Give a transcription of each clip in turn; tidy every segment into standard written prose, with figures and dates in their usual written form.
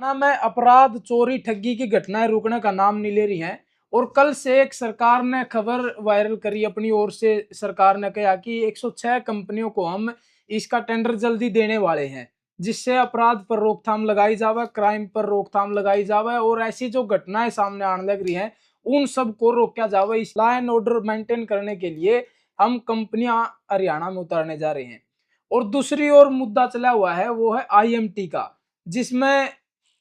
हरियाणा में अपराध, चोरी, ठगी की घटनाएं रुकने का नाम नहीं ले रही हैं। और कल से एक सरकार ने खबर वायरल करी अपनी ओर से। सरकार ने कहा कि 106 कंपनियों को हम इसका टेंडर जल्दी देने वाले हैं, जिससे अपराध पर रोकथाम लगाई जावे, क्राइम पर रोकथाम लगाई जावे और ऐसी जो घटनाएं सामने आने लग रही हैं उन सब को रोका जावे। इस लॉ एंड ऑर्डर मेंटेन करने के लिए हम कंपनियां हरियाणा में उतारने जा रहे हैं। और दूसरी ओर मुद्दा चला हुआ है वो है IMT का, जिसमें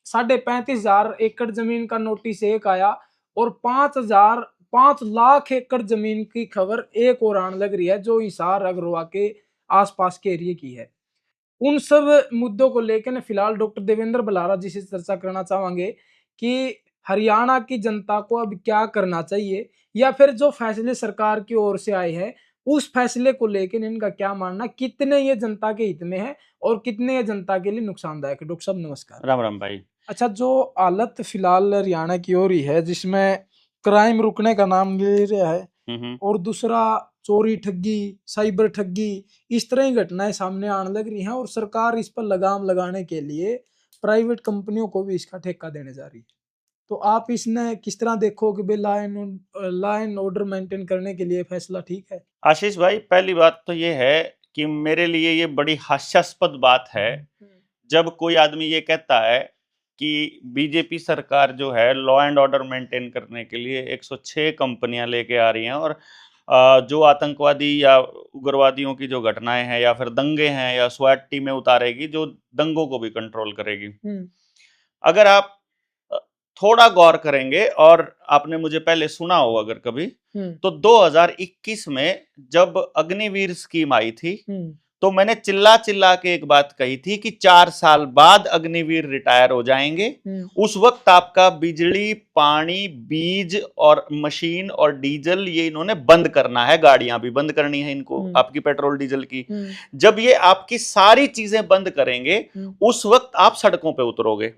35,500 एकड़ जमीन का नोटिस एक आया और 5 लाख एकड़ जमीन की खबर एक और आने लग रही है, जो हिसार अग्रवा के आसपास के एरिया की है। उन सब मुद्दों को लेकर फिलहाल डॉक्टर देवेंद्र बलारा जी से चर्चा करना चाहेंगे कि हरियाणा की जनता को अब क्या करना चाहिए, या फिर जो फैसले सरकार की ओर से आए हैं उस फैसले को लेकर इनका क्या मानना, कितने ये जनता के हित में है और कितने ये जनता के लिए नुकसानदायक है। डॉक्टर साहब नमस्कार। राम राम भाई। अच्छा, जो हालत फिलहाल हरियाणा की ओर ही है जिसमें क्राइम रुकने का नाम ले रहा है और दूसरा चोरी, ठगी, साइबर ठगी, इस तरह की घटनाएं सामने आने लग रही हैं और सरकार इस पर लगाम लगाने के लिए प्राइवेट कंपनियों को भी इसका ठेका देने जा रही है। तो आप इसने किस तरह देखो कि लॉ एंड ऑर्डर मेंटेन करने के लिए फैसला ठीक है? आशीष भाई, पहली बात तो ये है कि मेरे लिए ये बड़ी हास्यास्पद बात है जब कोई आदमी ये कहता है कि बीजेपी सरकार जो है लॉ एंड ऑर्डर मेंटेन करने के लिए 106 कंपनियां लेके आ रही हैं और जो आतंकवादी या उग्रवादियों की जो घटनाएं हैं या फिर दंगे हैं या स्वैट टीमें उतारेगी जो दंगों को भी कंट्रोल करेगी। अगर आप थोड़ा गौर करेंगे और आपने मुझे पहले सुना हो अगर कभी, तो 2021 में जब अग्निवीर स्कीम आई थी तो मैंने चिल्ला चिल्ला के एक बात कही थी कि 4 साल बाद अग्निवीर रिटायर हो जाएंगे। उस वक्त आपका बिजली, पानी, बीज और मशीन और डीजल ये इन्होंने बंद करना है, गाड़ियां भी बंद करनी है इनको, आपकी पेट्रोल डीजल की। जब ये आपकी सारी चीजें बंद करेंगे उस वक्त आप सड़कों पे उतरोगे।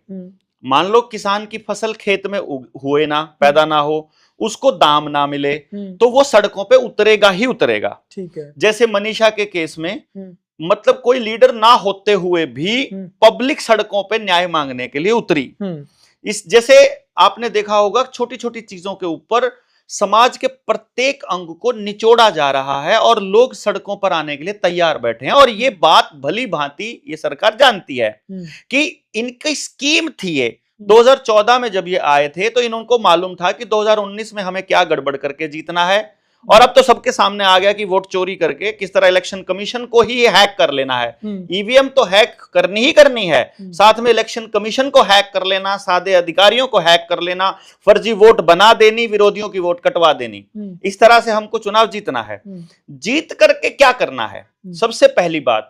मान लो किसान की फसल खेत में हुए ना, पैदा ना हो, उसको दाम ना मिले, तो वो सड़कों पे उतरेगा ही उतरेगा। ठीक है। जैसे मनीषा के केस में मतलब कोई लीडर ना होते हुए भी पब्लिक सड़कों पे न्याय मांगने के लिए उतरी। इस जैसे आपने देखा होगा छोटी छोटी चीजों के ऊपर समाज के प्रत्येक अंग को निचोड़ा जा रहा है और लोग सड़कों पर आने के लिए तैयार बैठे हैं। और ये बात भली भांति ये सरकार जानती है कि इनकी स्कीम थी ये 2014 में जब ये आए थे तो इनको मालूम था कि 2019 में हमें क्या गड़बड़ करके जीतना है। और अब तो सबके सामने आ गया कि वोट चोरी करके किस तरह इलेक्शन कमीशन को ही हैक कर लेना है। ईवीएम तो हैक करनी ही करनी है, साथ में इलेक्शन कमीशन को हैक कर लेना, सादे अधिकारियों को हैक कर लेना, फर्जी वोट बना देनी, विरोधियों की वोट कटवा देनी। इस तरह से हमको चुनाव जीतना है। जीत करके क्या करना है? सबसे पहली बात,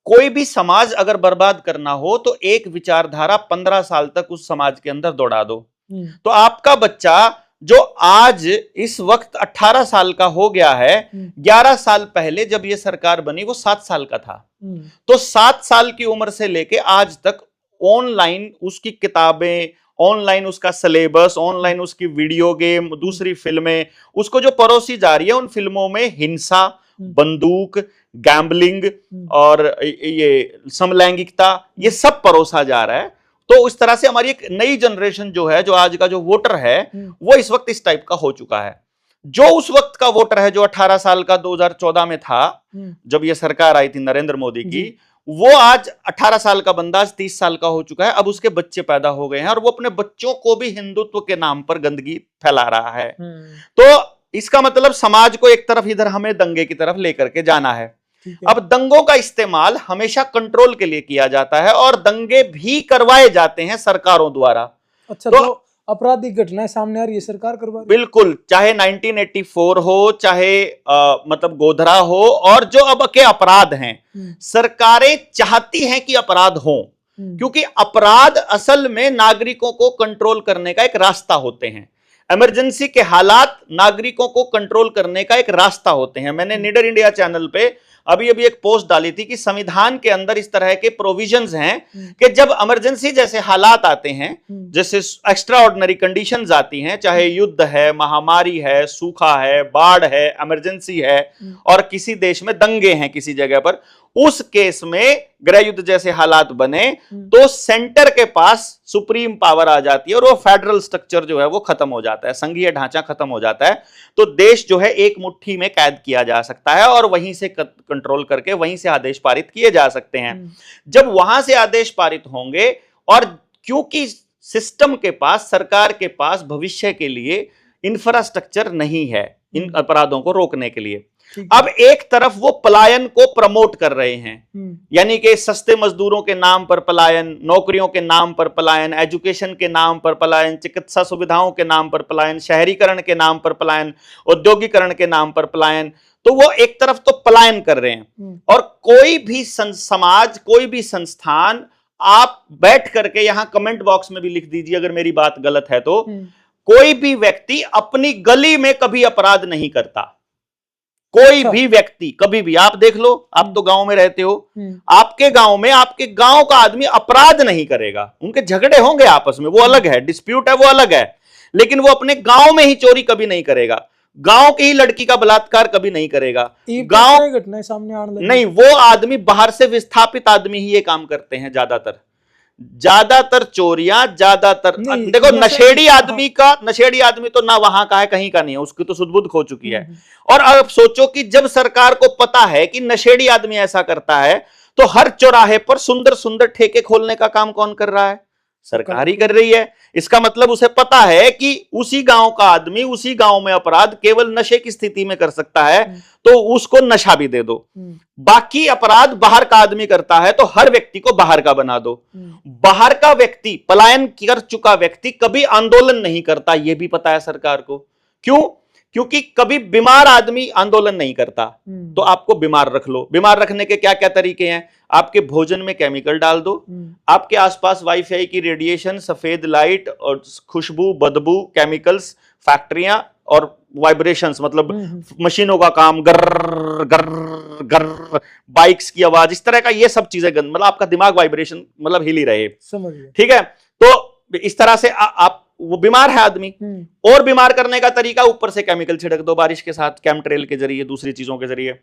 कोई भी समाज अगर बर्बाद करना हो तो एक विचारधारा 15 साल तक उस समाज के अंदर दौड़ा दो। तो आपका बच्चा जो आज इस वक्त 18 साल का हो गया है, 11 साल पहले जब ये सरकार बनी वो 7 साल का था। तो 7 साल की उम्र से लेके आज तक ऑनलाइन उसकी किताबें, ऑनलाइन उसका सिलेबस, ऑनलाइन उसकी वीडियो गेम, दूसरी फिल्में उसको जो परोसी जा रही है, उन फिल्मों में हिंसा, बंदूक, गैम्बलिंग और ये समलैंगिकता, ये सब परोसा जा रहा है। तो उस तरह से हमारी एक नई जनरेशन जो है, जो आज का जो वोटर है वो इस वक्त इस टाइप का हो चुका है। जो उस वक्त का वोटर है जो 18 साल का 2014 में था जब ये सरकार आई थी नरेंद्र मोदी की, वो आज 18 साल का बंदा आज 30 साल का हो चुका है। अब उसके बच्चे पैदा हो गए हैं और वो अपने बच्चों को भी हिंदुत्व के नाम पर गंदगी फैला रहा है। तो इसका मतलब समाज को एक तरफ इधर हमें दंगे की तरफ लेकर के जाना है। अब दंगों का इस्तेमाल हमेशा कंट्रोल के लिए किया जाता है और दंगे भी करवाए जाते हैं सरकारों द्वारा। अच्छा, तो आपराधिक घटनाएं सामने आ रही है, सरकार करवा रही है? बिल्कुल, चाहे 1984 हो, चाहे मतलब गोधरा हो, और जो अब के अपराध हैं, सरकारें चाहती हैं कि अपराध हो, क्योंकि अपराध असल में नागरिकों को कंट्रोल करने का एक रास्ता होते हैं। इमरजेंसी के हालात नागरिकों को कंट्रोल करने का एक रास्ता होते हैं। मैंने निडर इंडिया चैनल पे अभी एक पोस्ट डाली थी कि संविधान के अंदर इस तरह के प्रोविजंस हैं कि जब इमरजेंसी जैसे हालात आते हैं, जैसे एक्स्ट्रा ऑर्डिनरी कंडीशंस आती हैं, चाहे युद्ध है, महामारी है, सूखा है, बाढ़ है, इमरजेंसी है और किसी देश में दंगे हैं किसी जगह पर, उस केस में गृह युद्ध जैसे हालात बने तो सेंटर के पास सुप्रीम पावर आ जाती है और वो फेडरल स्ट्रक्चर जो है वो खत्म हो जाता है, संघीय ढांचा खत्म हो जाता है। तो देश जो है एक मुट्ठी में कैद किया जा सकता है और वहीं से कंट्रोल करके वहीं से आदेश पारित किए जा सकते हैं। जब वहां से आदेश पारित होंगे और क्योंकि सिस्टम के पास, सरकार के पास भविष्य के लिए इंफ्रास्ट्रक्चर नहीं है इन अपराधों को रोकने के लिए, अब एक तरफ वो पलायन को प्रमोट कर रहे हैं, यानी कि सस्ते मजदूरों के नाम पर पलायन, नौकरियों के नाम पर पलायन, एजुकेशन के नाम पर पलायन, चिकित्सा सुविधाओं के नाम पर पलायन, शहरीकरण के नाम पर पलायन, औद्योगिकरण के नाम पर पलायन। तो वो एक तरफ तो पलायन कर रहे हैं और कोई भी समाज, कोई भी संस्थान, आप बैठ करके यहां कमेंट बॉक्स में भी लिख दीजिए अगर मेरी बात गलत है तो, कोई भी व्यक्ति अपनी गली में कभी अपराध नहीं करता। कोई भी व्यक्ति कभी भी, आप देख लो, आप तो गांव में रहते हो, आपके गांव में आपके गांव का आदमी अपराध नहीं करेगा। उनके झगड़े होंगे आपस में, वो अलग है, डिस्प्यूट है वो अलग है, लेकिन वो अपने गांव में ही चोरी कभी नहीं करेगा, गांव की ही लड़की का बलात्कार कभी नहीं करेगा। गांव घटनाएं सामने आने लगी नहीं, वो आदमी बाहर से विस्थापित आदमी ही ये काम करते हैं ज्यादातर चोरियां, ज्यादातर देखो नशेड़ी आदमी तो ना वहां का है, कहीं का नहीं है, उसकी तो सुध-बुध खो चुकी है। और अब सोचो कि जब सरकार को पता है कि नशेड़ी आदमी ऐसा करता है तो हर चौराहे पर सुंदर सुंदर ठेके खोलने का काम कौन कर रहा है? सरकार ही कर रही है। इसका मतलब उसे पता है कि उसी गांव का आदमी उसी गांव में अपराध केवल नशे की स्थिति में कर सकता है, तो उसको नशा भी दे दो। बाकी अपराध बाहर का आदमी करता है तो हर व्यक्ति को बाहर का बना दो। बाहर का व्यक्ति, पलायन कर चुका व्यक्ति कभी आंदोलन नहीं करता, यह भी पता है सरकार को। क्यों? क्योंकि कभी बीमार आदमी आंदोलन नहीं करता। तो आपको बीमार रख लो। बीमार रखने के क्या क्या तरीके हैं? आपके भोजन में केमिकल डाल दो, आपके आसपास वाईफाई की रेडिएशन, सफेद लाइट और खुशबू, बदबू, केमिकल्स, फैक्ट्रियां और वाइब्रेशंस, मतलब मशीनों का काम, गर्र गर्र गर्र, बाइक्स की आवाज, इस तरह का ये सब चीजें, मतलब आपका दिमाग वाइब्रेशन मतलब हिल ही रहे, समझ गए। ठीक है, तो इस तरह से आप, वो बीमार है आदमी, और बीमार करने का तरीका ऊपर से केमिकल छिड़क दो बारिश के साथ, केमट्रेल के जरिए, दूसरी चीजों के जरिए।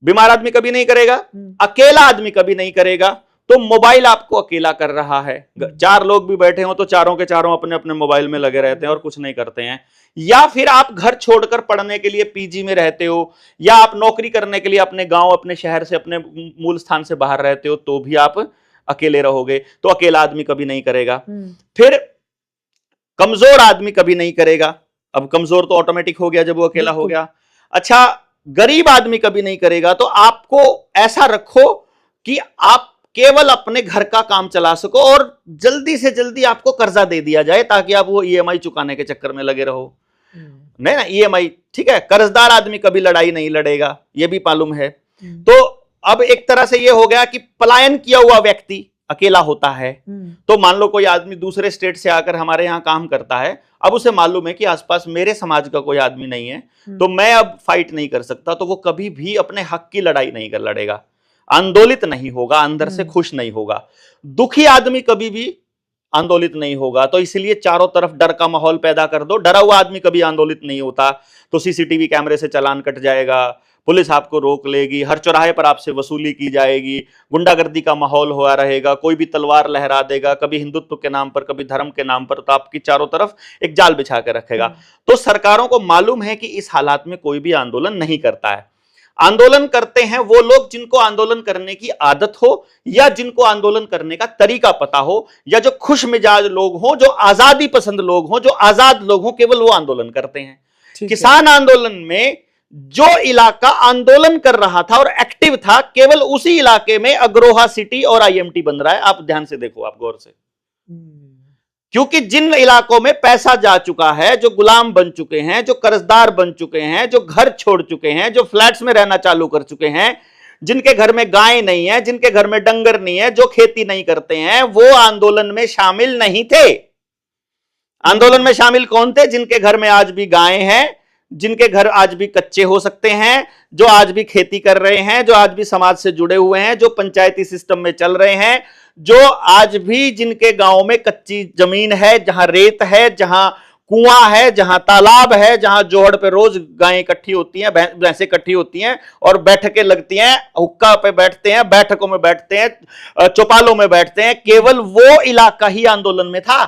बीमार आदमी कभी नहीं करेगा, अकेला आदमी कभी नहीं करेगा। तो मोबाइल आपको अकेला कर रहा है। 4 लोग भी बैठे हो तो चारों के चारों अपने अपने मोबाइल में लगे रहते हैं और कुछ नहीं करते हैं। या फिर आप घर छोड़कर पढ़ने के लिए पीजी में रहते हो, या आप नौकरी करने के लिए अपने गांव, अपने शहर से, अपने मूल स्थान से बाहर रहते हो, तो भी आप अकेले रहोगे। तो अकेला आदमी कभी नहीं करेगा। फिर कमजोर आदमी कभी नहीं करेगा। अब कमजोर तो ऑटोमेटिक हो गया जब वो अकेला हो गया। अच्छा, गरीब आदमी कभी नहीं करेगा। तो आपको ऐसा रखो कि आप केवल अपने घर का काम चला सको और जल्दी से जल्दी आपको कर्जा दे दिया जाए, ताकि आप वो ईएमआई चुकाने के चक्कर में लगे रहो। नहीं ना, ईएमआई, ठीक है। कर्जदार आदमी कभी लड़ाई नहीं लड़ेगा, ये भी मालूम है। तो अब एक तरह से ये हो गया कि पलायन किया हुआ व्यक्ति अकेला होता है। तो मान लो कोई आदमी दूसरे स्टेट से आकर हमारे यहाँ काम करता है, अब उसे मालूम है कि आसपास मेरे समाज का कोई आदमी नहीं है, तो मैं अब फाइट नहीं कर सकता, तो वो कभी भी अपने हक की लड़ाई नहीं कर लड़ेगा, आंदोलित नहीं होगा, अंदर से खुश नहीं होगा। दुखी आदमी कभी भी आंदोलित नहीं होगा। तो इसलिए चारों तरफ डर का माहौल पैदा कर दो। डरा हुआ आदमी कभी आंदोलित नहीं होता। तो सीसीटीवी कैमरे से चालान कट जाएगा, पुलिस आपको रोक लेगी, हर चौराहे पर आपसे वसूली की जाएगी, गुंडागर्दी का माहौल हुआ रहेगा, कोई भी तलवार लहरा देगा, कभी हिंदुत्व के नाम पर, कभी धर्म के नाम पर, तो आपकी चारों तरफ एक जाल बिछा के रखेगा। तो सरकारों को मालूम है कि इस हालात में कोई भी आंदोलन नहीं करता है। आंदोलन करते हैं वो लोग जिनको आंदोलन करने की आदत हो, या जिनको आंदोलन करने का तरीका पता हो, या जो खुश मिजाज लोग हों, जो आजादी पसंद लोग हों, जो आजाद लोग हों, केवल वो आंदोलन करते हैं। किसान आंदोलन में जो इलाका आंदोलन कर रहा था और एक्टिव था, केवल उसी इलाके में अग्रोहा सिटी और आईएमटी बन रहा है। आप ध्यान से देखो, आप गौर से, क्योंकि जिन इलाकों में पैसा जा चुका है, जो गुलाम बन चुके हैं, जो कर्जदार बन चुके हैं, जो घर छोड़ चुके हैं, जो फ्लैट्स में रहना चालू कर चुके हैं, जिनके घर में गाय नहीं है, जिनके घर में डंगर नहीं है, जो खेती नहीं करते हैं, वो आंदोलन में शामिल नहीं थे। आंदोलन में शामिल कौन थे? जिनके घर में आज भी गाय हैं, जिनके घर आज भी कच्चे हो सकते हैं, जो आज भी खेती कर रहे हैं, जो आज भी समाज से जुड़े हुए हैं, जो पंचायती सिस्टम में चल रहे हैं, जो आज भी जिनके गांव में कच्ची जमीन है, जहां रेत है, जहां कुआं है, जहां तालाब है, जहां जोहड़ पे रोज गायें इकट्ठी होती हैं, भैंसें इकट्ठी होती हैं और बैठकें लगती हैं, हुक्का पे बैठते हैं, बैठकों में बैठते हैं, चौपालों में बैठते हैं, केवल वो इलाका ही आंदोलन में था।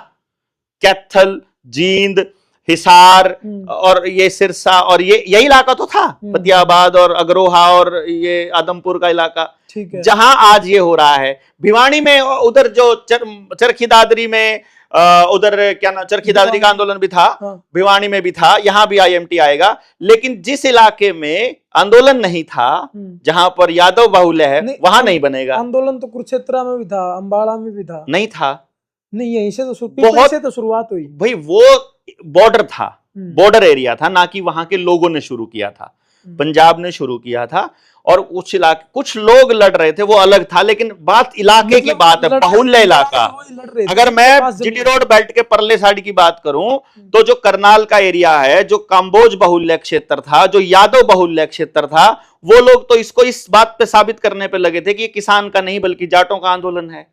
कैथल, जींद, हिसार और ये सिरसा और ये यही इलाका तो था, फतेहाबाद और अग्रोहा और ये आदमपुर का इलाका, ठीक है, जहां आज ये हो रहा है। भिवानी में उधर जो चरखी दादरी में उधर क्या ना, चरखी दादरी का आंदोलन भी था, भिवानी में भी था, यहां भी आईएमटी आएगा। लेकिन जिस इलाके में आंदोलन नहीं था, जहां पर यादव बाहुल्य है, वहां नहीं बनेगा। आंदोलन तो कुरुक्षेत्र में भी था, अंबाला में भी था, नहीं था, नहीं यहीं से तो शुरुआत हुई भाई। वो बॉर्डर था, बॉर्डर एरिया था, ना कि वहां के लोगों ने शुरू किया था, पंजाब ने शुरू किया था। और कुछ इलाके, कुछ लोग लड़ रहे थे, वो अलग था, लेकिन बात इलाके की बात है, बाहुल्य इलाका। अगर मैं जीटी रोड बेल्ट के परले साइड की बात करूं तो जो करनाल का एरिया है, जो काम्बोज बाहुल्य क्षेत्र था, जो यादव बाहुल्य क्षेत्र था, वो लोग तो इसको इस बात पे साबित करने पे लगे थे कि ये किसान का नहीं बल्कि जाटों का आंदोलन है।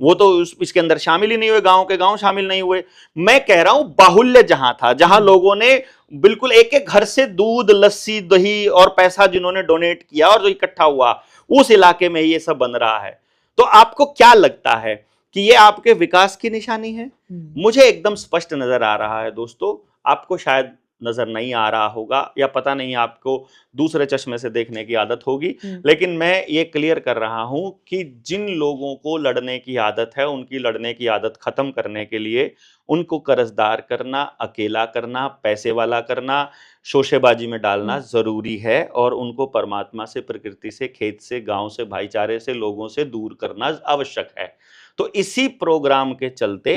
वो तो इसके अंदर शामिल ही नहीं हुए, गांव के गांव शामिल नहीं हुए। मैं कह रहा हूं बाहुल्य जहां था, जहां लोगों ने बिल्कुल एक एक घर से दूध, लस्सी, दही और पैसा जिन्होंने डोनेट किया और जो इकट्ठा हुआ, उस इलाके में ये सब बन रहा है। तो आपको क्या लगता है कि ये आपके विकास की निशानी है? मुझे एकदम स्पष्ट नजर आ रहा है दोस्तों, आपको शायद नजर नहीं आ रहा होगा, या पता नहीं, आपको दूसरे चश्मे से देखने की आदत होगी। लेकिन मैं ये क्लियर कर रहा हूं कि जिन लोगों को लड़ने की आदत है, उनकी लड़ने की आदत खत्म करने के लिए उनको कर्जदार करना, अकेला करना, पैसे वाला करना, शोशेबाजी में डालना जरूरी है, और उनको परमात्मा से, प्रकृति से, खेत से, गांव से, भाईचारे से, लोगों से दूर करना आवश्यक है। तो इसी प्रोग्राम के चलते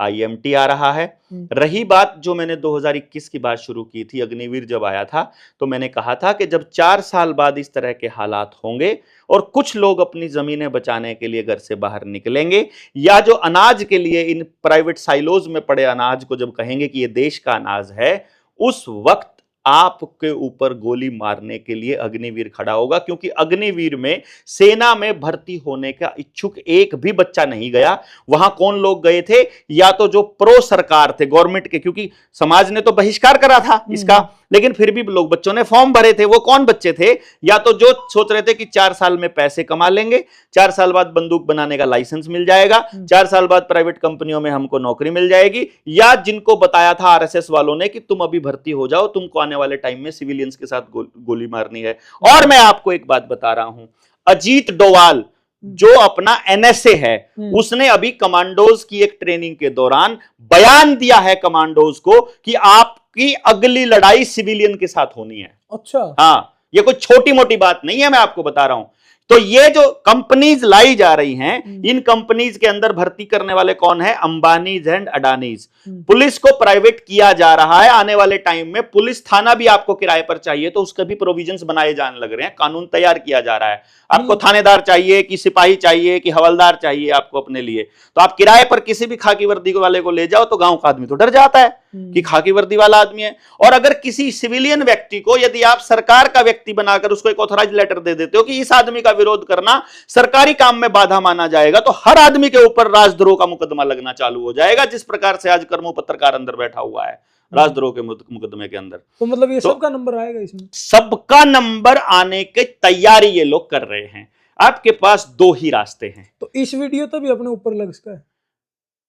आईएमटी आ रहा है। रही बात जो मैंने 2021 की बात शुरू की थी, अग्निवीर जब आया था, तो मैंने कहा था कि जब 4 साल बाद इस तरह के हालात होंगे और कुछ लोग अपनी जमीनें बचाने के लिए घर से बाहर निकलेंगे, या जो अनाज के लिए इन प्राइवेट साइलोज में पड़े अनाज को जब कहेंगे कि ये देश का अनाज है, उस वक्त आपके ऊपर गोली मारने के लिए अग्निवीर खड़ा होगा। क्योंकि अग्निवीर में सेना में भर्ती होने का इच्छुक एक भी बच्चा नहीं गया। वहां कौन लोग गए थे? या तो जो प्रो सरकार थे, गवर्नमेंट के, क्योंकि समाज ने तो बहिष्कार करा था इसका, लेकिन फिर भी लोग, बच्चों ने फॉर्म भरे थे। वो कौन बच्चे थे? या तो जो सोच रहे थे कि 4 साल में पैसे कमा लेंगे, 4 साल बाद बंदूक बनाने का लाइसेंस मिल जाएगा, 4 साल बाद प्राइवेट कंपनियों में हमको नौकरी मिल जाएगी, या जिनको बताया था आरएसएस वालों ने कि तुम अभी भर्ती हो जाओ, तुमको आने वाले टाइम में सिविलियंस के साथ गोली मारनी है। और मैं आपको एक बात बता रहा हूं, अजीत डोवाल जो अपना एनएसए है, उसने अभी कमांडोज की एक ट्रेनिंग के दौरान बयान दिया है कमांडोज को कि आपकी अगली लड़ाई सिविलियन के साथ होनी है। अच्छा, हाँ, ये कोई छोटी मोटी बात नहीं है, मैं आपको बता रहा हूं। तो ये जो कंपनीज लाई जा रही हैं, इन कंपनीज के अंदर भर्ती करने वाले कौन है? अंबानीज एंड अडानीज। पुलिस को प्राइवेट किया जा रहा है। आने वाले टाइम में पुलिस थाना भी आपको किराए पर चाहिए, तो उसके भी प्रोविजंस बनाए जाने लग रहे हैं, कानून तैयार किया जा रहा है। आपको थानेदार चाहिए कि सिपाही चाहिए कि हवलदार चाहिए आपको अपने लिए, तो आप किराए पर किसी भी खाकी वर्दी वाले को ले जाओ तो गांव का आदमी तो डर जाता है कि खाकी वर्दी वाला आदमी है। और अगर किसी सिविलियन व्यक्ति को यदि आप सरकार का व्यक्ति बनाकर उसको एक ऑथराइज लेटर दे देते हो कि इस आदमी का विरोध करना सरकारी काम में बाधा माना जाएगा, तो हर आदमी के ऊपर राजद्रोह का मुकदमा लगना चालू हो जाएगा, जिस प्रकार से आज कर्मो पत्रकार अंदर बैठा हुआ है राजद्रोह के मुकदमे के अंदर। तो मतलब ये सबका नंबर आएगा इसमें? सबका नंबर आने की तैयारी ये लोग कर रहे हैं। आपके पास 2 ही रास्ते हैं। तो इस वीडियो तो भी अपने ऊपर लग सकता है?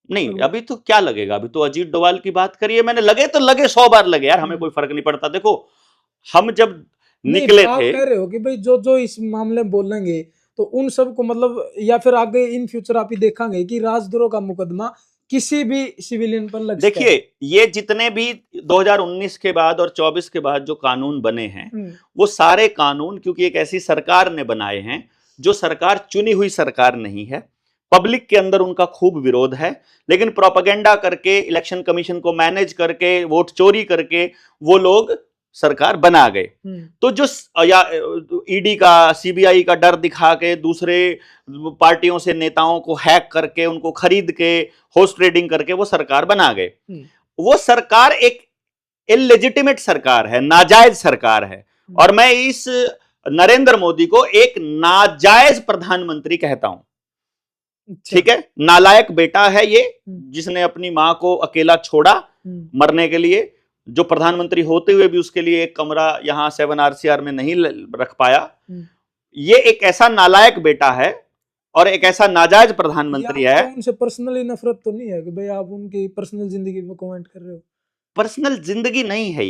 नहीं, अभी तो क्या लगेगा, अभी तो अजीत डोवाल की बात करिए। मैंने लगे तो लगे, 100 बार लगे यार, हमें कोई फर्क नहीं पड़ता। देखो, हम जब निकले थे, कह रहे हो कि भाई जो इस मामले में बोलेंगे तो उन सब को मतलब, या फिर आगे इन फ्यूचर आप ही देखेंगे कि राजद्रोह का मुकदमा किसी भी सिविलियन पर लग सकता है। देखिए, ये जितने भी 2019 के बाद और 24 के बाद जो कानून बने हैं, वो सारे कानून, क्योंकि एक ऐसी सरकार ने बनाए हैं जो सरकार चुनी हुई सरकार नहीं है, पब्लिक के अंदर उनका खूब विरोध है, लेकिन प्रोपेगेंडा करके, इलेक्शन कमीशन को मैनेज करके, वोट चोरी करके वो लोग सरकार बना गए। तो जो या ईडी का, सीबीआई का डर दिखा के, दूसरे पार्टियों से नेताओं को हैक करके, उनको खरीद के, होस्ट ट्रेडिंग करके वो सरकार बना गए। वो सरकार एक इलेजिटिमेट सरकार है, नाजायज सरकार है, और मैं इस नरेंद्र मोदी को एक नाजायज प्रधानमंत्री कहता हूं। ठीक है, नालायक बेटा है ये, जिसने अपनी मां को अकेला छोड़ा, मरने के लिए, जो प्रधानमंत्री होते हुए भी उसके लिए एक कमरा यहाँ 7 RCR में नहीं रख पाया। ये एक ऐसा नालायक बेटा है और एक ऐसा नाजायज प्रधानमंत्री है। उनसे पर्सनली नफरत तो नहीं है कि भाई आप उनकी पर्सनल जिंदगी में कमेंट कर रहे हो? पर्सनल जिंदगी नहीं है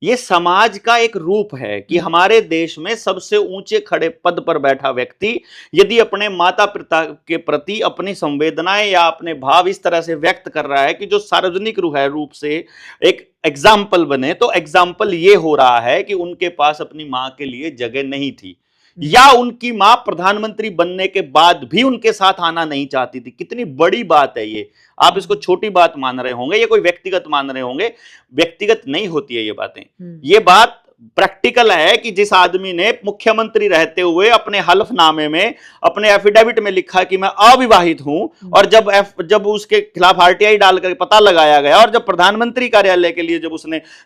ये समाज का एक रूप है कि हमारे देश में सबसे ऊंचे खड़े पद पर बैठा व्यक्ति यदि अपने माता पिता के प्रति अपनी संवेदनाएं या अपने भाव इस तरह से व्यक्त कर रहा है कि जो सार्वजनिक रूप से एक एग्जाम्पल बने, तो एग्जाम्पल ये हो रहा है कि उनके पास अपनी मां के लिए जगह नहीं थी, या उनकी मां प्रधानमंत्री बनने के बाद भी उनके साथ आना नहीं चाहती थी। कितनी बड़ी बात है ये। आप इसको छोटी बात मान रहे होंगे, ये कोई व्यक्तिगत मान रहे होंगे, व्यक्तिगत नहीं होती है ये बातें। ये बात प्रैक्टिकल है कि जिस आदमी ने मुख्यमंत्री रहते हुए अपने हलफनामे में, अपने एफिडेविट में लिखा कि मैं अविवाहित हूं, और जब उसके खिलाफ RTI डालकर पता लगाया गया, और जब प्रधानमंत्री कार्यालय के लिए जब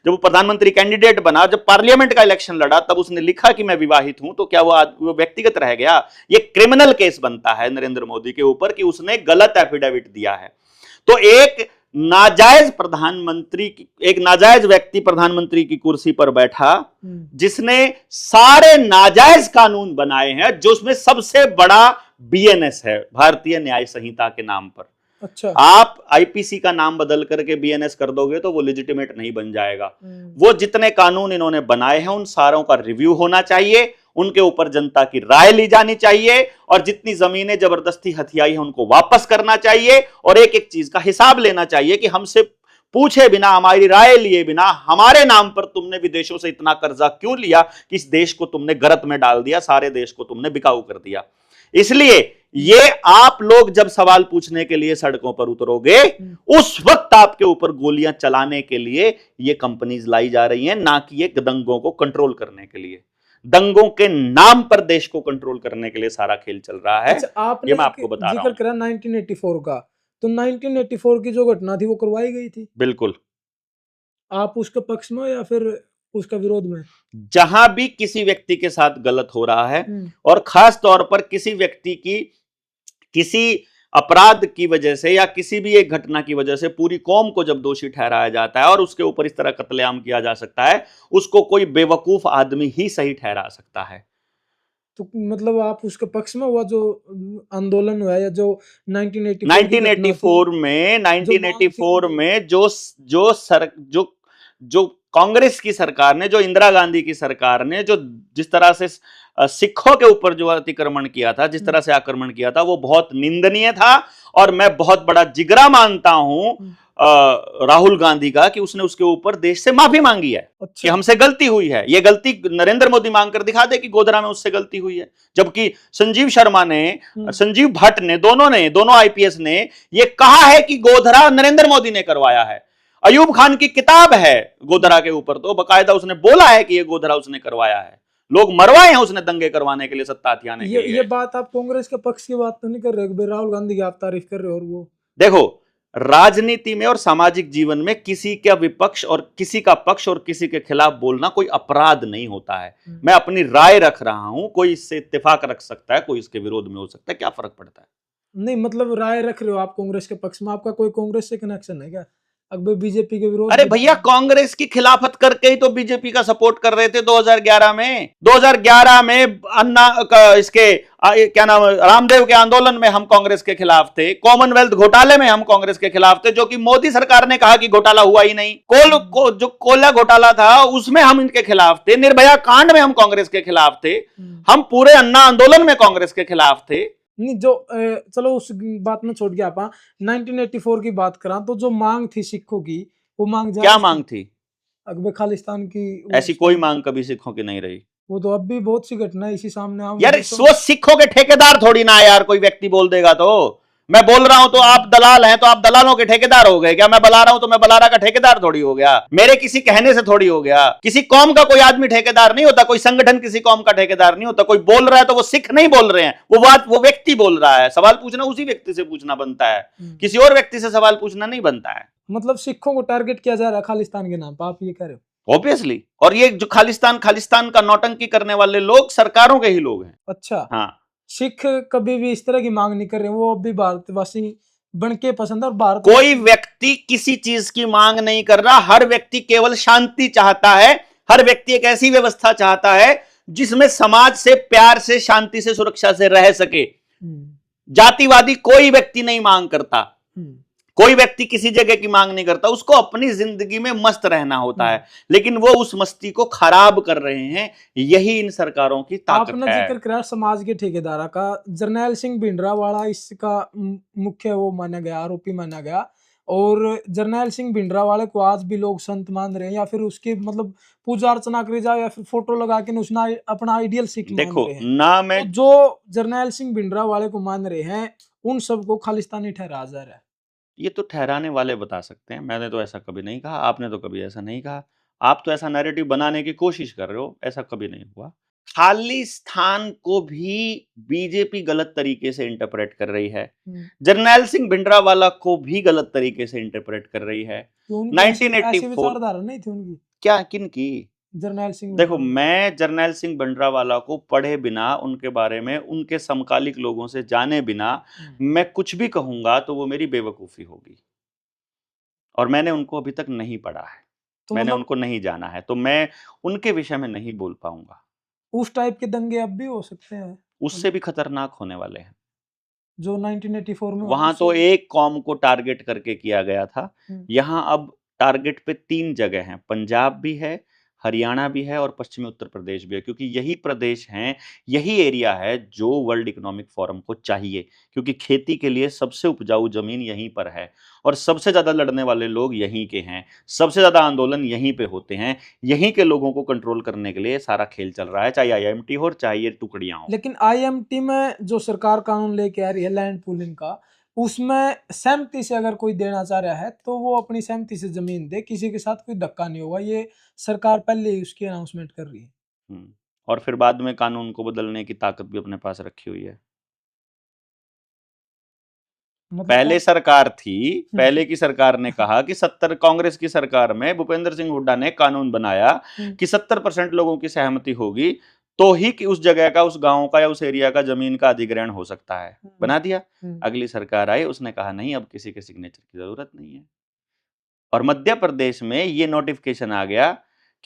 वो प्रधानमंत्री कैंडिडेट बना, जब पार्लियामेंट का इलेक्शन लड़ा, तब उसने लिखा कि मैं विवाहित हूं, तो क्या वो व्यक्तिगत रह गया? ये क्रिमिनल केस बनता है नरेंद्र मोदी के ऊपर कि उसने गलत एफिडेविट दिया है। तो एक नाजायज व्यक्ति प्रधानमंत्री की कुर्सी पर बैठा, जिसने सारे नाजायज कानून बनाए हैं, जो उसमें सबसे बड़ा BNS है, भारतीय न्याय संहिता के नाम पर। अच्छा। आप IPC का नाम बदल करके BNS कर दोगे तो वो लेजिटिमेट नहीं बन जाएगा। वो जितने कानून इन्होंने बनाए हैं उन सारों का रिव्यू होना चाहिए, उनके ऊपर जनता की राय ली जानी चाहिए, और जितनी जमीनें जबरदस्ती हथियाई है उनको वापस करना चाहिए, और एक एक चीज का हिसाब लेना चाहिए कि हमसे पूछे बिना, हमारी राय लिए बिना, हमारे नाम पर तुमने विदेशों से इतना कर्जा क्यों लिया कि इस देश को तुमने गरत में डाल दिया, सारे देश को तुमने बिकाऊ कर दिया। इसलिए ये आप लोग जब सवाल पूछने के लिए सड़कों पर उतरोगे, उस वक्त आपके ऊपर गोलियां चलाने के लिए ये कंपनीज लाई जा रही हैं, ना कि ये दंगों को कंट्रोल करने के लिए। दंगों के नाम पर देश को कंट्रोल करने के लिए सारा खेल चल रहा है। अच्छा, आपने ये मैं आपको बता रहा हूं। जिक्र करा 1984 का, तो 1984 की जो घटना थी वो करवाई गई थी? बिल्कुल। आप उसके पक्ष में या फिर उसका विरोध में? जहां भी किसी व्यक्ति के साथ गलत हो रहा है, और खास तौर पर किसी व्यक्ति की किसी अपराध की वजह से या किसी भी एक घटना की वजह से पूरी कौम को जब दोषी ठहराया जाता है और उसके ऊपर इस तरह कत्लेआम किया जा सकता है, उसको कोई बेवकूफ आदमी ही सही ठहरा सकता है। तो मतलब आप उसके पक्ष में हुआ जो आंदोलन हुआ, या जो 1984 में जो कांग्रेस की सरकार ने, जो इंदिरा गांधी की सरकार ने, जो जिस तरह से सिखों के ऊपर जो अतिक्रमण किया था, जिस तरह से आक्रमण किया था, वो बहुत निंदनीय था। और मैं बहुत बड़ा जिगरा मानता हूं राहुल गांधी का कि उसने उसके ऊपर देश से माफी मांगी है। अच्छा। कि हमसे गलती हुई है। ये गलती नरेंद्र मोदी मांग कर दिखा दे कि गोधरा में उससे गलती हुई है, जबकि संजीव शर्मा ने, संजीव भट्ट ने, दोनों IPS ने ये कहा है कि गोधरा नरेंद्र मोदी ने करवाया है। अयूब खान की किताब है गोधरा के ऊपर, तो बकायदा उसने बोला है कि ये गोधरा उसने करवाया है। लोग मरवाए हैं उसने दंगे करवाने के लिए, सत्ता हथियाने के लिए। ये बात आप कांग्रेस के पक्ष की बात तो नहीं कर रहे, राहुल गांधी की आप तारीफ कर रहे हो। और वो देखो, राजनीति में और सामाजिक जीवन में किसी का विपक्ष और किसी का पक्ष और किसी के खिलाफ बोलना कोई अपराध नहीं होता है। मैं अपनी राय रख रहा हूं, कोई इससे इत्तेफाक रख सकता है, कोई इसके विरोध में हो सकता है, क्या फर्क पड़ता है? नहीं, मतलब राय रख रहे हो आप कांग्रेस के पक्ष में, आपका कोई कांग्रेस से कनेक्शन है क्या? अकबर बीजेपी के विरोध? अरे भैया, कांग्रेस की खिलाफत करके ही तो बीजेपी का सपोर्ट कर रहे थे 2011 में। 2011 में अन्ना इसके क्या नाम, रामदेव के आंदोलन में हम कांग्रेस के खिलाफ थे। कॉमनवेल्थ घोटाले में हम कांग्रेस के खिलाफ थे, जो कि मोदी सरकार ने कहा कि घोटाला हुआ ही नहीं। जो कोयला घोटाला था उसमें हम इनके खिलाफ थे। निर्भया कांड में हम कांग्रेस के खिलाफ थे। हम पूरे अन्ना आंदोलन में कांग्रेस के खिलाफ थे। नहीं, जो चलो उस बात में छोड़ के आप 1984 की बात करा, तो जो मांग थी सिखों की, वो मांग क्या मांग थी? अकबर खालिस्तान की। ऐसी कोई मांग कभी सिखों की नहीं रही। वो तो अब भी बहुत सी घटना इसी सामने आ यार, वो सिखों के ठेकेदार थोड़ी ना यार, कोई व्यक्ति बोल देगा तो। मैं बोल रहा हूं तो आप दलाल हैं, तो आप दलालों के ठेकेदार हो गए क्या? मैं बला रहा हूं तो मैं बलारा का ठेकेदार थोड़ी हो गया, मेरे किसी कहने से थोड़ी हो गया। किसी कौम का कोई आदमी ठेकेदार नहीं होता, कोई संगठन किसी कौम का ठेकेदार नहीं होता। कोई बोल रहा है तो वो सिख नहीं बोल रहे हैं, वो व्यक्ति बोल रहा है। सवाल पूछना उसी व्यक्ति से पूछना बनता है, किसी और व्यक्ति से सवाल पूछना नहीं बनता है। मतलब सिखों को टारगेट किया जा रहा है खालिस्तान के नाम पर, आप ये कह रहे हो? ऑब्वियसली। और ये जो खालिस्तान का नौटंकी करने वाले लोग सरकारों के ही लोग हैं। अच्छा। हाँ, सिख कभी भी इस तरह की मांग नहीं कर रहे, वो अब भी भारतवासी बन के पसंद है। और भारत कोई व्यक्ति किसी चीज की मांग नहीं कर रहा, हर व्यक्ति केवल शांति चाहता है। हर व्यक्ति एक ऐसी व्यवस्था चाहता है जिसमें समाज से प्यार से, शांति से, सुरक्षा से रह सके। जातिवादी कोई व्यक्ति नहीं मांग करता, कोई व्यक्ति किसी जगह की मांग नहीं करता, उसको अपनी जिंदगी में मस्त रहना होता है, लेकिन वो उस मस्ती को खराब कर रहे हैं। यही इन सरकारों की ताकत आपने है। जिक्र किया समाज के ठेकेदार का, जरनैल सिंह भिंडरावाला इसका मुख्य वो माना गया, आरोपी माना गया। और जरनैल सिंह भिंडरावाले को आज भी लोग संत मान रहे हैं, या फिर उसकी मतलब पूजा अर्चना करी जाए, या फिर फोटो लगा के उसना अपना आइडियल सिख मान देखो रहे हैं। ना, मैं तो जो जरनैल सिंह भिंडरावाले को मान रहे हैं उन सबको खालिस्तानी ठहरा जा रहा है। ये तो ठहराने वाले बता सकते हैं, मैंने तो ऐसा कभी नहीं कहा, आपने तो कभी ऐसा नहीं कहा। आप तो ऐसा नैरेटिव बनाने की कोशिश कर रहे हो, ऐसा कभी नहीं हुआ। खालिस्तान को भी बीजेपी गलत तरीके से इंटरप्रेट कर रही है, जरनैल सिंह भिंडरावाला को भी गलत तरीके से इंटरप्रेट कर रही है। 1984 विचारधारा नहीं थी उनकी, क्या किन की? जरनैल सिंह। देखो, मैं जरनैल सिंह भिंडरावाला को पढ़े बिना, उनके बारे में उनके समकालिक लोगों से जाने बिना मैं कुछ भी कहूंगा तो वो मेरी बेवकूफी होगी, और मैंने उनको अभी तक नहीं पढ़ा है, तो मैंने उनको नहीं जाना है, तो मैं उनके विषय में नहीं बोल पाऊंगा। उस टाइप के दंगे अब भी हो सकते हैं, उससे भी खतरनाक होने वाले हैं जो 1984 में। वहां तो एक कौम को टारगेट करके किया गया था, यहाँ अब टारगेट पे 3 जगह हैं, पंजाब भी है, हरियाणा भी है और पश्चिमी उत्तर प्रदेश भी है, क्योंकि यही प्रदेश हैं, यही एरिया है जो वर्ल्ड इकोनॉमिक फोरम को चाहिए, क्योंकि खेती के लिए सबसे उपजाऊ जमीन यहीं पर है और सबसे ज्यादा लड़ने वाले लोग यहीं के हैं, सबसे ज्यादा आंदोलन यहीं पे होते हैं, यहीं के लोगों को कंट्रोल करने के लिए सारा खेल चल रहा है, चाहे आईएमटी हो चाहे ये टुकड़ियां हो। लेकिन आईएमटी में जो सरकार कानून लेके आ रही है लैंड पूलिंग का, उसमें सहमति से अगर कोई देना चाह रहा है तो वो अपनी सहमति से जमीन दे, किसी के साथ कोई धक्का नहीं होगा। ये सरकार पहले ही उसकी अनाउंसमेंट कर रही है। और फिर बाद में कानून को बदलने की ताकत भी अपने पास रखी हुई है। पहले सरकार थी, पहले की सरकार ने कहा कि 70, कांग्रेस की सरकार में भूपेंद्र सिंह हुड्डा ने कानून बनाया कि 70% लोगों की सहमति होगी तो ही कि उस जगह का, उस गांव का या उस एरिया का जमीन का अधिग्रहण हो सकता है, बना दिया। अगली सरकार आई, उसने कहा नहीं, अब किसी के सिग्नेचर की जरूरत नहीं है। और मध्य प्रदेश में ये नोटिफिकेशन आ गया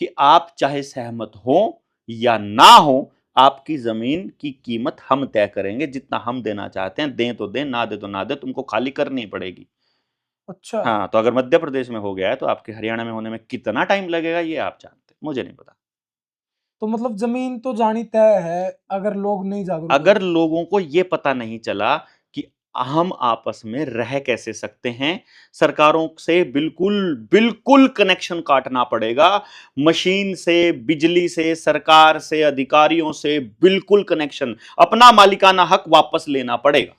कि आप चाहे सहमत हो या ना हो, आपकी जमीन की कीमत हम तय करेंगे, जितना हम देना चाहते हैं दें तो दें, ना दे तो ना दे, तुमको खाली करनी पड़ेगी। अच्छा, हाँ, तो अगर मध्य प्रदेश में हो गया है तो आपके हरियाणा में होने में कितना टाइम लगेगा ये आप जानते हैं, मुझे नहीं पता। तो मतलब जमीन तो जानी तय है, अगर लोग नहीं जागरूक, अगर लोगों को ये पता नहीं चला कि हम आपस में रह कैसे सकते हैं, सरकारों से बिल्कुल कनेक्शन काटना पड़ेगा, मशीन से, बिजली से, सरकार से, अधिकारियों से बिल्कुल कनेक्शन, अपना मालिकाना हक वापस लेना पड़ेगा,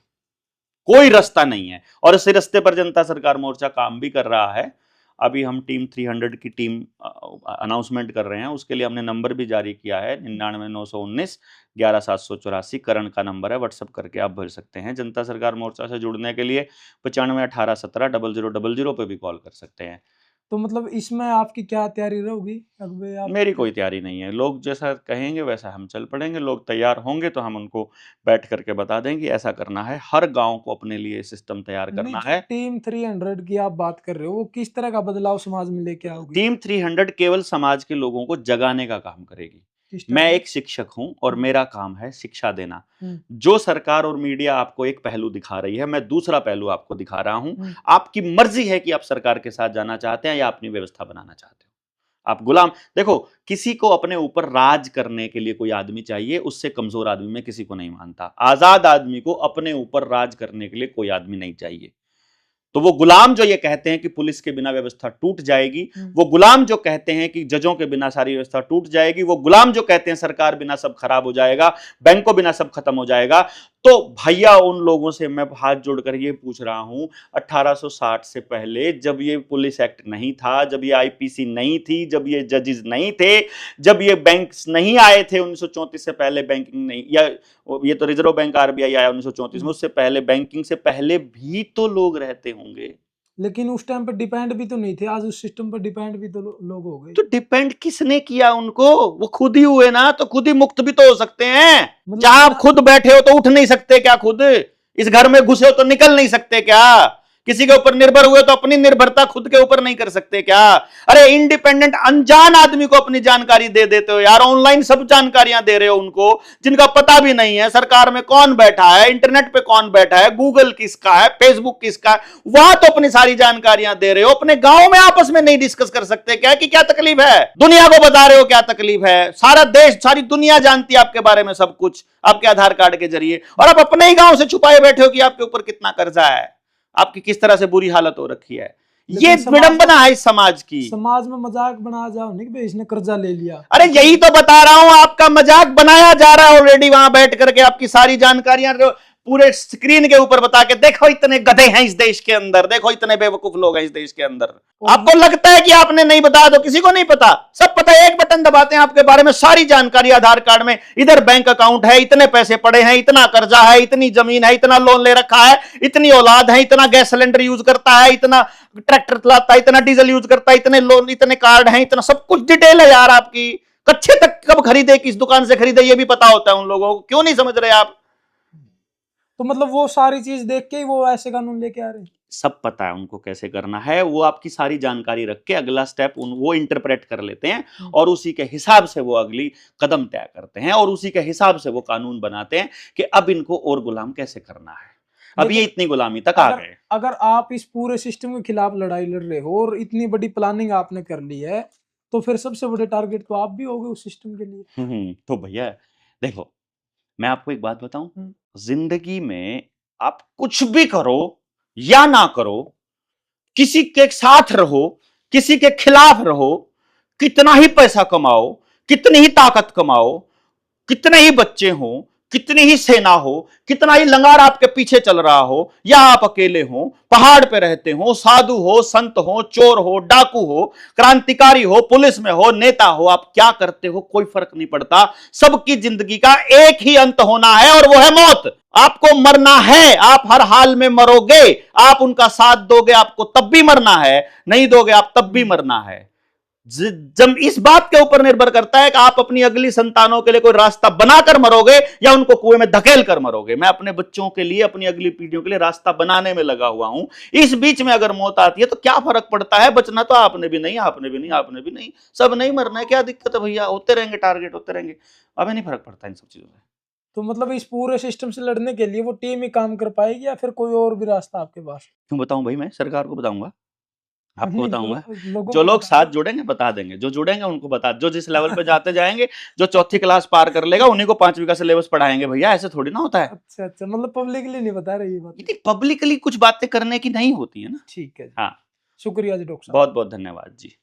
कोई रास्ता नहीं है। और इस रास्ते पर जनता सरकार मोर्चा काम भी कर रहा है। अभी हम टीम 300 की टीम अनाउंसमेंट कर रहे हैं, उसके लिए हमने नंबर भी जारी किया है, 99,919 11,784 करण का नंबर है, व्हाट्सएप करके आप भर सकते हैं। जनता सरकार मोर्चा से जुड़ने के लिए 9518170000 पे भी कॉल कर सकते हैं। तो मतलब इसमें आपकी क्या तैयारी रहेगी? मेरी कोई तैयारी नहीं है, लोग जैसा कहेंगे वैसा हम चल पड़ेंगे, लोग तैयार होंगे तो हम उनको बैठ करके बता देंगे ऐसा करना है। हर गांव को अपने लिए सिस्टम तैयार करना है। टीम 300 की आप बात कर रहे हो, वो किस तरह का बदलाव समाज में लेके आओगी? टीम 300 केवल समाज के लोगों को जगाने का काम करेगी। मैं एक शिक्षक हूं और मेरा काम है शिक्षा देना। जो सरकार और मीडिया आपको एक पहलू दिखा रही है, मैं दूसरा पहलू आपको दिखा रहा हूं। आपकी मर्जी है कि आप सरकार के साथ जाना चाहते हैं या अपनी व्यवस्था बनाना चाहते हो। आप गुलाम, देखो, किसी को अपने ऊपर राज करने के लिए कोई आदमी चाहिए, उससे कमजोर आदमी मैं किसी को नहीं मानता। आजाद आदमी को अपने ऊपर राज करने के लिए कोई आदमी नहीं चाहिए। तो वो गुलाम जो ये कहते हैं कि पुलिस के बिना व्यवस्था टूट जाएगी, वो गुलाम जो कहते हैं कि जजों के बिना सारी व्यवस्था टूट जाएगी, वो गुलाम जो कहते हैं सरकार बिना सब खराब हो जाएगा, बैंकों बिना सब खत्म हो जाएगा, तो भैया उन लोगों से मैं हाथ जोड़कर ये पूछ रहा हूं, 1860 से पहले जब ये पुलिस एक्ट नहीं था, जब ये आईपीसी नहीं थी, जब ये जजेस नहीं थे, जब ये बैंक्स नहीं आए थे, 1934 से पहले बैंकिंग नहीं, या ये तो रिजर्व बैंक आरबीआई आया 1934 में, उससे पहले बैंकिंग से पहले भी तो लोग रहते होंगे। लेकिन उस टाइम पर डिपेंड भी तो नहीं थे, आज उस सिस्टम पर डिपेंड भी तो लोग हो गए। तो डिपेंड किसने किया उनको? वो खुद ही हुए ना, तो खुद ही मुक्त भी तो हो सकते हैं। जहां आप खुद बैठे हो तो उठ नहीं सकते क्या खुद? इस घर में घुसे हो तो निकल नहीं सकते क्या? किसी के ऊपर निर्भर हुए तो अपनी निर्भरता खुद के ऊपर नहीं कर सकते क्या? अरे इंडिपेंडेंट अनजान आदमी को अपनी जानकारी दे देते हो यार। ऑनलाइन सब जानकारियां दे रहे हो उनको जिनका पता भी नहीं है सरकार में कौन बैठा है, इंटरनेट पे कौन बैठा है, गूगल किसका है, फेसबुक किसका है, वहां तो अपनी सारी जानकारियां दे रहे हो। अपने गांव में आपस में नहीं डिस्कस कर सकते क्या कि क्या तकलीफ है? दुनिया को बता रहे हो क्या तकलीफ है। सारा देश, सारी दुनिया जानती है आपके बारे में सब कुछ, आपके आधार कार्ड के जरिए, और आप अपने ही गांव से छुपाए बैठे हो कि आपके ऊपर कितना कर्जा है, आपकी किस तरह से बुरी हालत हो रखी है। ये विडंबना है इस समाज की। समाज में मजाक बनाया जाओ नहीं कि इसने कर्जा ले लिया। अरे यही तो बता रहा हूं, आपका मजाक बनाया जा रहा है ऑलरेडी। वहां बैठ करके आपकी सारी जानकारियां पूरे स्क्रीन के ऊपर बता के, देखो इतने गधे हैं इस देश के अंदर, देखो इतने बेवकूफ लोग हैं इस देश के अंदर। आपको लगता है कि आपने नहीं बताया तो किसी को नहीं पता, सब पता है। एक बटन दबाते हैं आपके बारे में सारी जानकारी आधार कार्ड में, इधर बैंक अकाउंट है, इतने पैसे पड़े हैं, इतना कर्जा है, इतनी जमीन है, इतना लोन ले रखा है, इतनी औलाद है, इतना गैस सिलेंडर यूज करता है, इतना ट्रैक्टर चलाता है, इतना डीजल यूज करता है, इतने लोन, इतने कार्ड हैं, इतना सब कुछ डिटेल है यार आपकी। कच्चे तक कब खरीदे, किस दुकान से खरीदे, ये भी पता होता है उन लोगों को। क्यों नहीं समझ रहे आप? तो मतलब वो सारी चीज देख के ही वो ऐसे कानून लेके आ रहे हैं। सब पता है उनको कैसे करना है। वो आपकी सारी जानकारी रख के अगला स्टेप वो इंटरप्रेट कर लेते हैं और उसी के हिसाब से वो अगली कदम तय करते हैं और उसी के हिसाब से वो कानून बनाते हैं कि अब इनको और गुलाम कैसे करना है। अब ये इतनी गुलामी तक आ गए। अगर आप इस पूरे सिस्टम के खिलाफ लड़ाई लड़ रहे हो और इतनी बड़ी प्लानिंग आपने कर ली है, तो फिर सबसे बड़े टारगेट तो आप भी होगे उस सिस्टम के लिए। तो भैया देखो, मैं आपको एक बात बताऊं, जिंदगी में आप कुछ भी करो या ना करो, किसी के साथ रहो, किसी के खिलाफ रहो, कितना ही पैसा कमाओ, कितनी ही ताकत कमाओ, कितने ही बच्चे हो, कितनी ही सेना हो, कितना ही लंगार आपके पीछे चल रहा हो, या आप अकेले हो, पहाड़ पे रहते हो, साधु हो, संत हो, चोर हो, डाकू हो, क्रांतिकारी हो, पुलिस में हो, नेता हो, आप क्या करते हो कोई फर्क नहीं पड़ता। सबकी जिंदगी का एक ही अंत होना है और वो है मौत। आपको मरना है, आप हर हाल में मरोगे। आप उनका साथ दोगे आपको तब भी मरना है, नहीं दोगे आप तब भी मरना है। जब इस बात के ऊपर निर्भर करता है कि आप अपनी अगली संतानों के लिए कोई रास्ता बनाकर मरोगे या उनको कुएं में धकेल कर मरोगे। मैं अपने बच्चों के लिए, अपनी अगली पीढ़ियों के लिए रास्ता बनाने में लगा हुआ हूं। इस बीच में अगर मौत आती है तो क्या फर्क पड़ता है? बचना तो आपने भी नहीं, आपने भी नहीं, आपने भी नहीं, सब नहीं मरना है। क्या दिक्कत है भैया? होते रहेंगे टारगेट, होते रहेंगे, हमें नहीं फर्क पड़ता इन सब चीजों से। तो मतलब इस पूरे सिस्टम से लड़ने के लिए वो टीम ही काम कर पाएगी या फिर कोई और भी रास्ता आपके पास? क्यों बताऊं भाई? मैं सरकार को बताऊंगा, आपको बताऊंगा। लोगों जो लोग साथ जुड़ेंगे बता देंगे, जो जुड़ेंगे उनको बता, जो जिस लेवल पे जाते जाएंगे, जो चौथी क्लास पार कर लेगा उन्हीं को 5वीं का सिलेबस पढ़ाएंगे भैया। ऐसे थोड़ी ना होता है। अच्छा अच्छा, मतलब पब्लिकली नहीं बता रही ये बात। पब्लिकली कुछ बातें करने की नहीं होती है ना। ठीक है, हाँ, शुक्रिया जी डॉक्टर साहब। बहुत बहुत धन्यवाद जी।